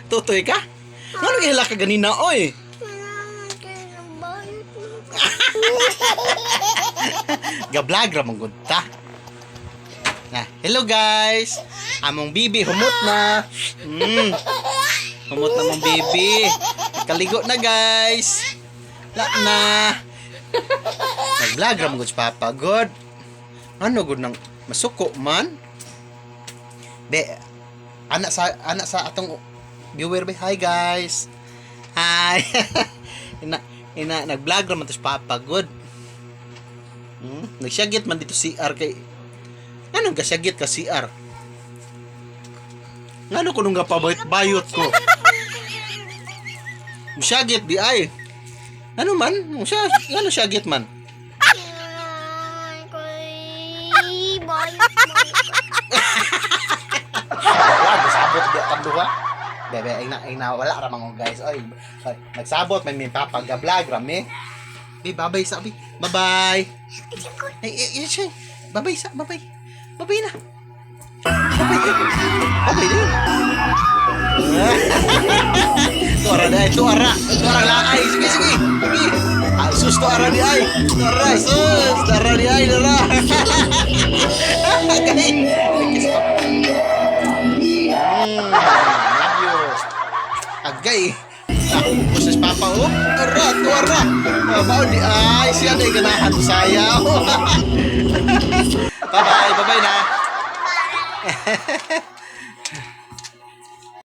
Tutoy ka? Ano gihila ka ganina, oy? Gablag ra mong ta. Hello guys. Among bibi humot na. Humot na mong bibi. Kaligo na guys. Na. Nag-vlog ra mong gud papa god. Ano gud nang masuko man? Be, anak sa atong viewer be. Hi guys. Hi. Nag-vlog ra man to si papa god. Nagsyagit man dito CR kay anong gasyagit ka CR? Ngano ko nung bayot ko? Musyagit di ay. Ano man? Ngano syagit man? Sabot di kanduha. Bebe ay na wala ra mga guys. Oy, nagsabot may papag-vlog ra mi. Babay sa abi. Bye-bye. Ay, babay sa, babay. Babay na. Babay din. Tuara dai, tuara laay. Sige. Ay, sus tuara di ay. Tuara di ay, dara. Agay. Boses papa oh. Tuara. Mao di ay siya day ganahan sayaw. Bye-bye na.